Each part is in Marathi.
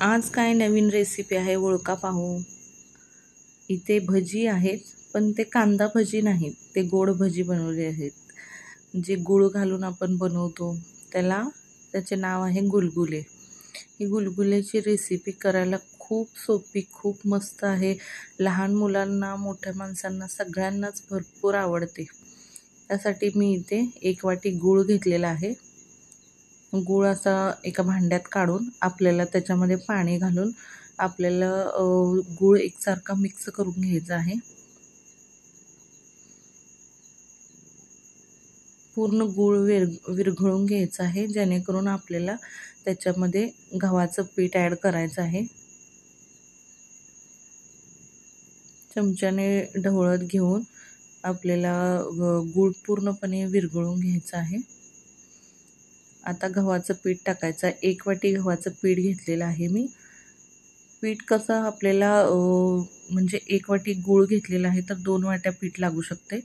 आज काय नवीन रेसिपी आहे ओळखा पाहू। इथे भजी आहेत, पण ते कांदा भजी नाहीत, ते गोड भजी बनवले आहेत। जे गुळ घालून आपण बनवतो त्याचे नाव आहे गुलगुले। ही गुलगुलेची रेसिपी करायला खूप सोपी, खूप मस्त आहे। लहान मुलांना, मोठ्या माणसांना सगळ्यांनाच भरपूर आवडते। त्यासाठी मी इथे 1 वाटी गूळ घेतलेला आहे। गूळ असा एका भांड्यात काढून आपल्याला त्याच्यामध्ये पाणी घालून आपल्याला गूळ एकसारखा मिक्स करून घ्यायचा आहे। पूर्ण गूळ विरघळून घ्यायचा आहे, जेणेकरून आपल्याला त्याच्यामध्ये गव्हाचं पीठ ॲड करायचं आहे। चमच्याने ढवळत घेऊन आपल्याला गूळ पूर्णपणे विरघळून घ्यायचा आहे। आता गव्हाचं पीठ टाकायचं आहे। 1 वाटी गव्हाचं पीठ घेतलेलं आहे मी। पीठ कसं आपल्याला म्हणजे 1 वाटी गूळ घेतलेला आहे तर 2 वाट्या पीठ लागू शकते,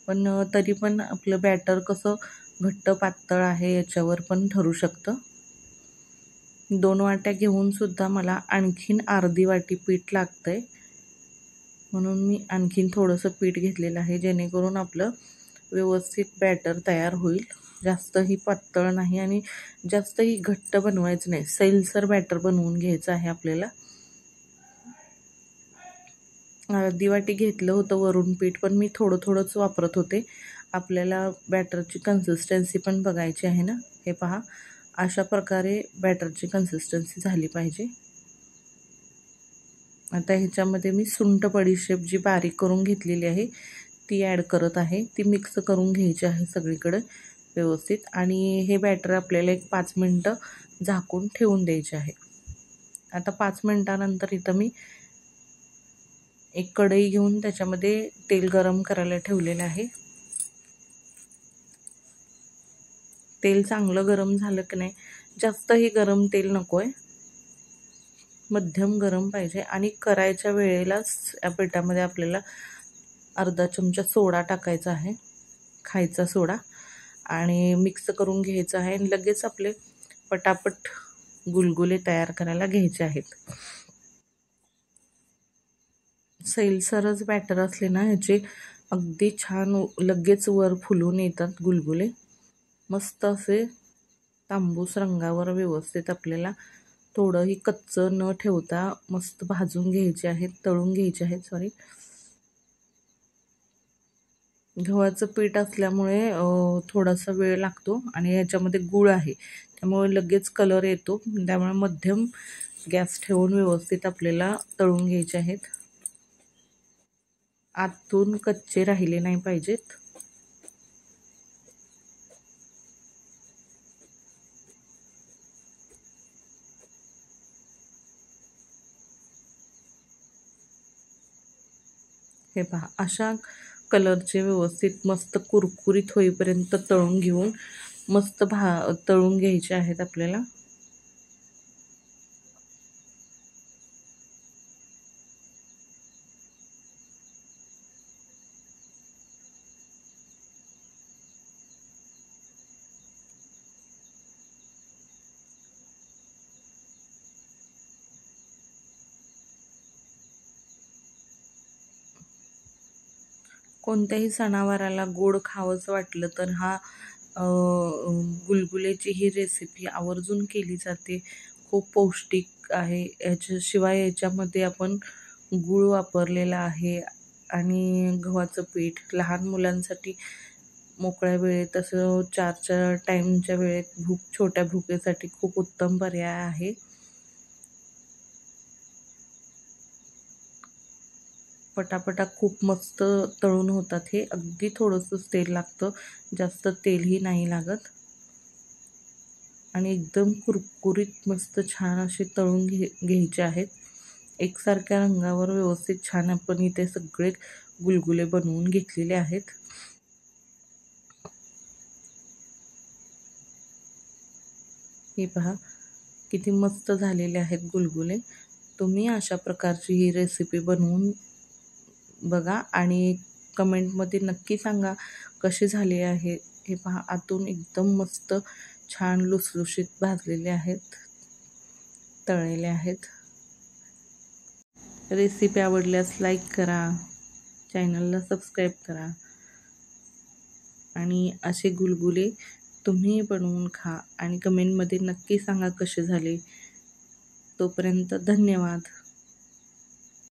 पण तरी पण आपलं बॅटर कसं घट्ट पातळ आहे याच्यावर पण ठरू शकतं। 2 वाट्या घेऊन सुद्धा मला आणखीन अर्धी वाटी पीठ लागतंय, म्हणून मी आणखीन थोडंसं पीठ घेतलेलं आहे, जेणेकरून आपलं व्यवस्थित बॅटर तयार होईल। जास्तही पातळ नाही आणि जास्तही घट्ट बनवायचं नाही, सैलसर बॅटर बनवून घ्यायचं आहे आपल्याला। अर्धी वाटी घेतलं होतं वरून पीठ, पण मी थोडंच वापरत होते। आपल्याला बॅटरची कन्सिस्टन्सी पण बघायची आहे ना। हे पहा, अशा प्रकारे बॅटरची कन्सिस्टन्सी झाली पाहिजे। आता ह्याच्यामध्ये मी सुंठ बडीशेप जी बारीक करून घेतलेली आहे ती ॲड करत आहे। ती मिक्स करून घ्यायची आहे सगळीकडे व्यवस्थित, आणि हे बॅटर आपल्याला 5 मिनिटं झाकून ठेवून द्यायचे आहे। आता 5 मिनिटानंतर इथं मी एक कढई घेऊन त्याच्यामध्ये तेल गरम करायला ठेवलेलं आहे। तेल चांगलं गरम झालं की नाही, जास्तही गरम तेल नकोय, मध्यम गरम पाहिजे। आणि करायच्या वेळेलाच या पिठामध्ये आपल्याला अर्धा चमचा सोडा टाकायचा आहे, खायचा सोडा, आणि मिक्स करून घ्यायचं आहे। आणि लगेच आपले पटापट गुलगुले तयार करायला घ्यायचे आहेत। सैलसरच बॅटर असले ना ह्याचे अगदी छान लगेच वर फुलून येतात गुलगुले। मस्त असे तांबूस रंगावर व्यवस्थित आपल्याला थोडंही कच्चं न ठेवता मस्त भाजून घ्यायचे आहेत, तळून घ्यायचे आहेत, सॉरी। गव्हाचं पीठ असल्यामुळे थोडासा वेळ लागतो, आणि याच्यामध्ये गूळ आहे त्यामुळे लगेच कलर येतो। त्यामुळे मध्यम गॅस ठेवून व्यवस्थित आपल्याला तळून घ्यायचे आहेत। आतून कच्चे राहिले नाही पाहिजेत। हे पहा, अशा कलरचे व्यवस्थित मस्त कुरकुरीत होईपर्यंत तळून घेऊन मस्त तळून घ्यायचे आहेत आपल्याला। कोणत्याही सणावाराला गोड खावंसं वाटलं तर गुलगुलेची ही रेसिपी आवर्जून केली जाते। खूप पौष्टिक आहे। याच्याशिवाय याच्यामध्ये आपण गूळ वापरलेला आहे आणि गव्हाचं पीठ। लहान मुलांसाठी मोकळ्या वेळेत, तसं 4च्या टाईमच्या वेळेत छोट्या भुकेसाठी खूप उत्तम पर्याय आहे। पटापटा खूप मस्त तळून होतात हे। अगदी थोडंसंच तेल लागतं, जास्त तेलही नाही लागत, आणि एकदम कुरकुरीत मस्त छान असे तळून घ्यायचे आहेत। एकसारख्या रंगावर व्यवस्थित छान आपण इथे सगळे गुलगुले बनवून घेतलेले आहेत। हे पहा, किती मस्त झालेले आहेत गुलगुले। तुम्ही अशा प्रकारची ही रेसिपी बनवून बघा आणि कमेंटमध्ये नक्की सांगा कशी झाली आहे। हे पहा, आतून एकदम मस्त छान लुसलुशीत भाजलेले आहेत। तळलेले आहेत. रेसिपी आवडल्यास लाईक करा, चॅनलला सबस्क्राईब करा आणि असे गुलगुले तुम्ही बनवून खा आणि कमेंटमध्ये नक्की सांगा कसे झाले. तोपर्यंत धन्यवाद.